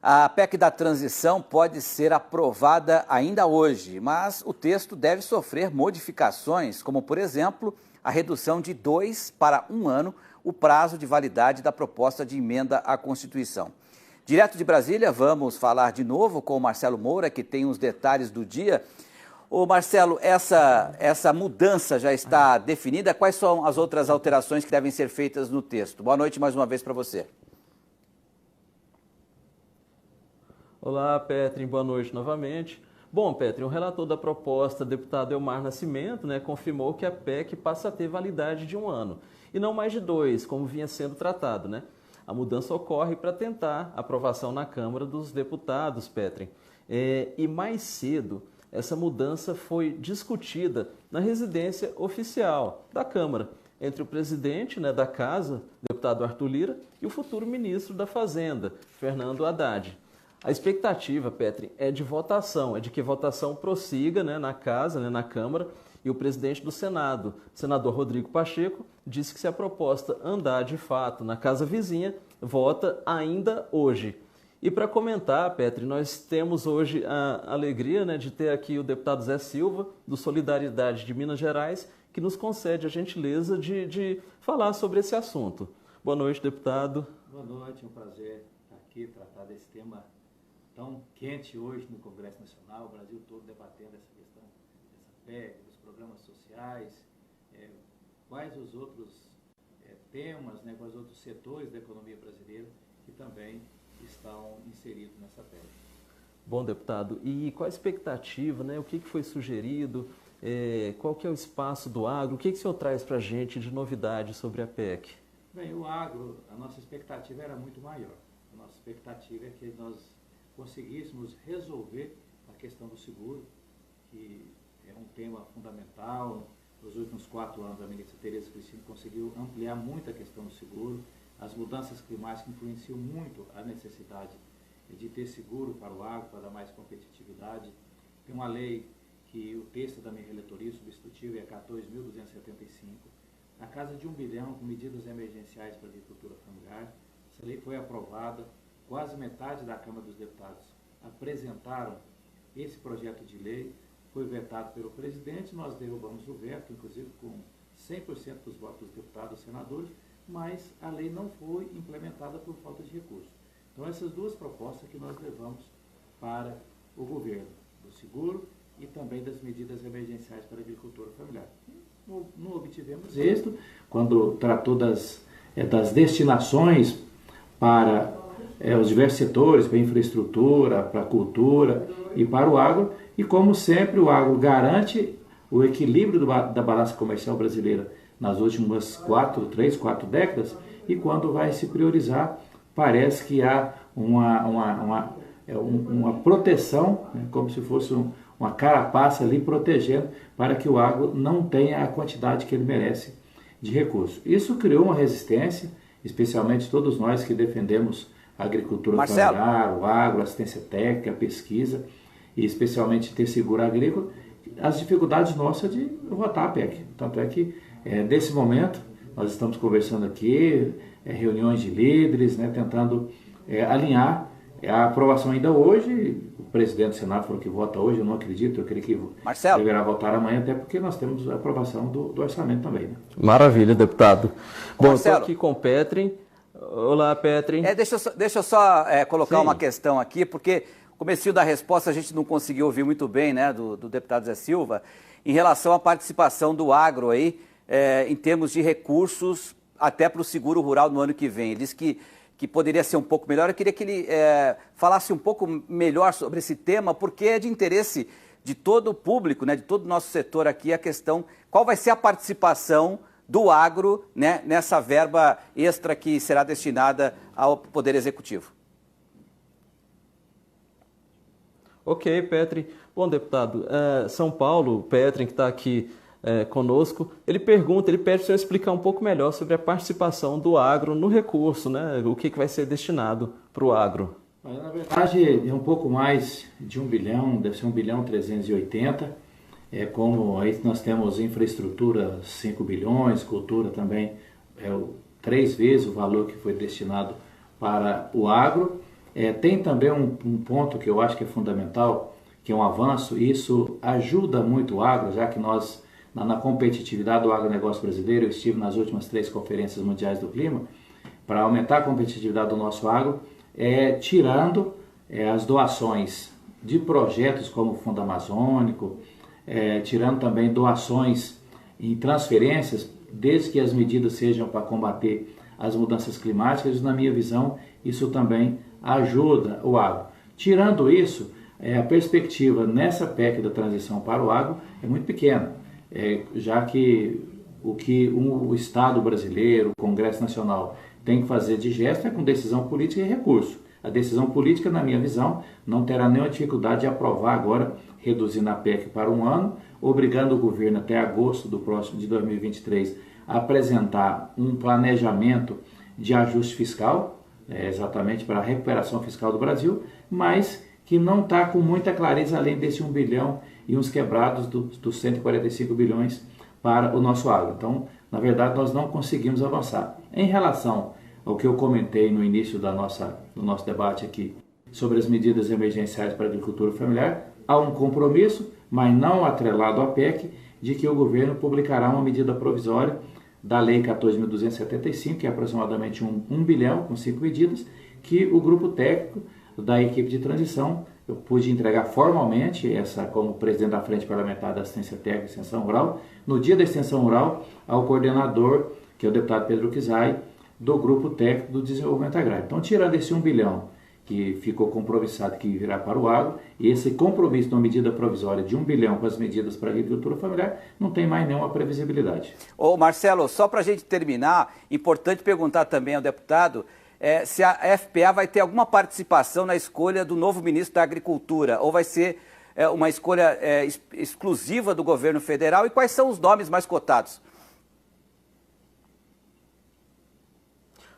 A PEC da transição pode ser aprovada ainda hoje, mas o texto deve sofrer modificações, como, por exemplo, a redução de 2 para 1 ano o prazo de validade da proposta de emenda à Constituição. Direto de Brasília, vamos falar de novo com o Marcelo Moura, que tem os detalhes do dia. Ô Marcelo, essa mudança já está definida? Quais são as outras alterações que devem ser feitas no texto? Boa noite mais uma vez para você. Olá, Petri, boa noite novamente. Bom, Petri, o relator da proposta, deputado Elmar Nascimento, confirmou que a PEC passa a ter validade de 1 ano, e não mais de 2, como vinha sendo tratado, A mudança ocorre para tentar aprovação na Câmara dos Deputados, Petri. E mais cedo, essa mudança foi discutida na residência oficial da Câmara, entre o presidente da Casa, deputado Arthur Lira, e o futuro ministro da Fazenda, Fernando Haddad. A expectativa, Petri, é de votação, é de que a votação prossiga na Casa, na Câmara, e o presidente do Senado, senador Rodrigo Pacheco, disse que se a proposta andar de fato na Casa Vizinha, vota ainda hoje. E para comentar, Petri, nós temos hoje a alegria de ter aqui o deputado Zé Silva, do Solidariedade de Minas Gerais, que nos concede a gentileza de falar sobre esse assunto. Boa noite, deputado. Boa noite, é um prazer estar aqui, tratar desse tema tão quente hoje no Congresso Nacional, o Brasil todo debatendo essa questão, dessa PEC, dos programas sociais, quais os outros temas, quais os outros setores da economia brasileira que também estão inseridos nessa PEC. Bom, deputado, e qual a expectativa, o que foi sugerido, qual que é o espaço do agro, o que o senhor traz para a gente de novidade sobre a PEC? Bem, o agro, a nossa expectativa era muito maior. A nossa expectativa é que nós conseguíssemos resolver a questão do seguro, que é um tema fundamental. Nos últimos 4 anos, a ministra Tereza Cristina conseguiu ampliar muito a questão do seguro. As mudanças climáticas influenciam muito a necessidade de ter seguro para o agro, para dar mais competitividade. Tem uma lei que o texto da minha relatoria substitutiva é a 14.275, na casa de 1 bilhão com medidas emergenciais para a agricultura familiar. Essa lei foi aprovada, quase metade da Câmara dos Deputados apresentaram esse projeto de lei, foi vetado pelo presidente, nós derrubamos o veto, inclusive com 100% dos votos dos deputados e senadores, mas a lei não foi implementada por falta de recursos. Então, essas duas propostas que nós levamos para o governo, do seguro e também das medidas emergenciais para a agricultura familiar. Não obtivemos êxito quando tratou das destinações para os diversos setores, para a infraestrutura, para a cultura e para o agro. E, como sempre, o agro garante o equilíbrio da balança comercial brasileira nas últimas 4 décadas, e quando vai se priorizar, parece que há uma proteção, como se fosse uma carapaça ali protegendo para que o agro não tenha a quantidade que ele merece de recursos. Isso criou uma resistência, especialmente todos nós que defendemos a agricultura familiar, o agro, a assistência técnica, a pesquisa, e especialmente ter seguro agrícola, as dificuldades nossas de votar a PEC. Tanto é que, nesse momento, nós estamos conversando aqui, reuniões de líderes, tentando alinhar a aprovação ainda hoje. O presidente do Senado falou que vota hoje, eu não acredito, eu creio que deverá votar amanhã, até porque nós temos a aprovação do orçamento também. Maravilha, deputado. Bom, estou aqui com o Petri. Olá, Petri. Deixa eu só colocar uma questão aqui, porque o comecinho da resposta a gente não conseguiu ouvir muito bem, do deputado Zé Silva, em relação à participação do agro aí, em termos de recursos até para o seguro rural no ano que vem. Ele disse que poderia ser um pouco melhor. Eu queria que ele falasse um pouco melhor sobre esse tema, porque é de interesse de todo o público, de todo o nosso setor aqui, a questão, qual vai ser a participação do agro nessa verba extra que será destinada ao Poder Executivo. Ok, Petri. Bom, deputado, São Paulo, o Petri, que está aqui conosco, ele pede para o senhor explicar um pouco melhor sobre a participação do agro no recurso, o que vai ser destinado para o agro. Na verdade, é um pouco mais de 1 bilhão, deve ser 1 bilhão 380. Como aí nós temos infraestrutura 5 bilhões, cultura também 3 vezes o valor que foi destinado para o agro. Tem também um ponto que eu acho que é fundamental, que é um avanço, e isso ajuda muito o agro, já que nós, na competitividade do agronegócio brasileiro, eu estive nas últimas 3 conferências mundiais do clima, para aumentar a competitividade do nosso agro, tirando as doações de projetos como o Fundo Amazônico, tirando também doações em transferências, desde que as medidas sejam para combater as mudanças climáticas. Na minha visão, isso também ajuda o agro. Tirando isso, a perspectiva nessa PEC da transição para o agro é muito pequena, já que o Estado brasileiro, o Congresso Nacional, tem que fazer de gesto com decisão política e recurso. A decisão política, na minha visão, não terá nenhuma dificuldade de aprovar agora, reduzindo a PEC para 1 ano, obrigando o governo até agosto de 2023 a apresentar um planejamento de ajuste fiscal, exatamente para a recuperação fiscal do Brasil, mas que não está com muita clareza além desse 1 bilhão e uns quebrados dos 145 bilhões para o nosso agro. Então, na verdade, nós não conseguimos avançar. Em relação ao que eu comentei no início do nosso debate aqui sobre as medidas emergenciais para a agricultura familiar, há um compromisso, mas não atrelado à PEC, de que o governo publicará uma medida provisória da Lei 14.275, que é aproximadamente 1 bilhão, com 5 medidas, que o grupo técnico da equipe de transição, eu pude entregar formalmente, como presidente da Frente Parlamentar da Assistência Técnica e Extensão Rural, no dia da Extensão Rural, ao coordenador, que é o deputado Pedro Kizai, do Grupo Técnico do Desenvolvimento Agrário. Então, tirando esse 1 bilhão que ficou compromissado que virá para o agro, e esse compromisso de uma medida provisória de 1 bilhão com as medidas para a agricultura familiar, não tem mais nenhuma previsibilidade. Ô Marcelo, só para a gente terminar, importante perguntar também ao deputado se a FPA vai ter alguma participação na escolha do novo ministro da Agricultura, ou vai ser uma escolha exclusiva do governo federal, e quais são os nomes mais cotados?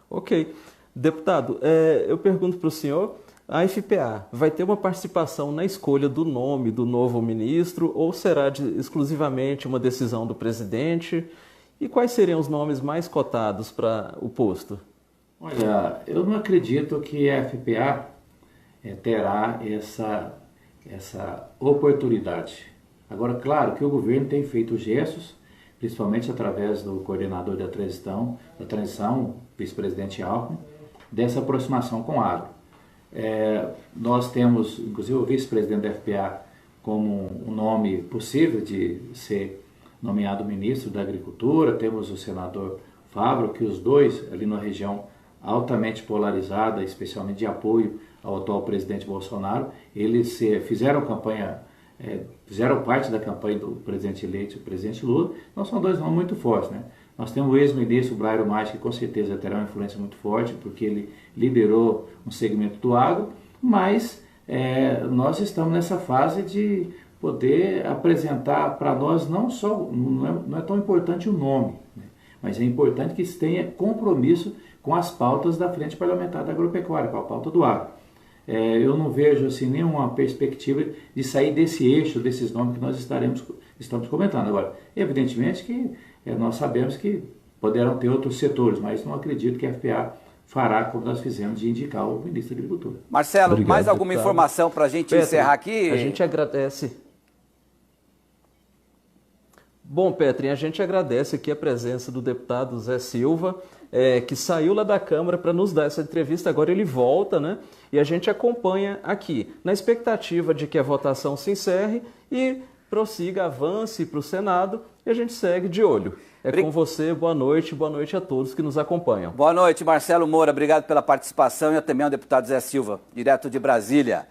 Ok. Deputado, eu pergunto para o senhor, a FPA vai ter uma participação na escolha do nome do novo ministro ou será exclusivamente uma decisão do presidente? E quais seriam os nomes mais cotados para o posto? Olha, eu não acredito que a FPA terá essa oportunidade. Agora, claro que o governo tem feito gestos, principalmente através do coordenador da transição, vice-presidente Alckmin, dessa aproximação com o agro. Nós temos, inclusive, o vice-presidente da FPA como um nome possível de ser nomeado ministro da Agricultura, temos o senador Fávaro, que os dois, ali na região altamente polarizada, especialmente de apoio ao atual presidente Bolsonaro, eles fizeram parte da campanha do presidente eleito e do presidente Lula. Então são dois nomes muito fortes, né? Nós temos o ex-ministro Brairo Maggi, que com certeza terá uma influência muito forte, porque ele liderou um segmento do agro, mas nós estamos nessa fase de poder apresentar para nós não é tão importante o nome, né? Mas é importante que se tenha compromisso com as pautas da Frente Parlamentar da Agropecuária, com a pauta do agro. Eu não vejo assim, nenhuma perspectiva de sair desse eixo, desses nomes que nós estamos comentando. Agora, evidentemente que nós sabemos que poderão ter outros setores, mas não acredito que a FPA fará como nós fizemos de indicar o ministro da Agricultura. Marcelo, obrigado, mais alguma informação para a gente encerrar aqui? A gente agradece. Bom, Petri, a gente agradece aqui a presença do deputado Zé Silva, que saiu lá da Câmara para nos dar essa entrevista. Agora ele volta, né? E a gente acompanha aqui, na expectativa de que a votação se encerre e prossiga, avance para o Senado, e a gente segue de olho. Com você, boa noite a todos que nos acompanham. Boa noite, Marcelo Moura, obrigado pela participação, e também ao deputado Zé Silva, direto de Brasília.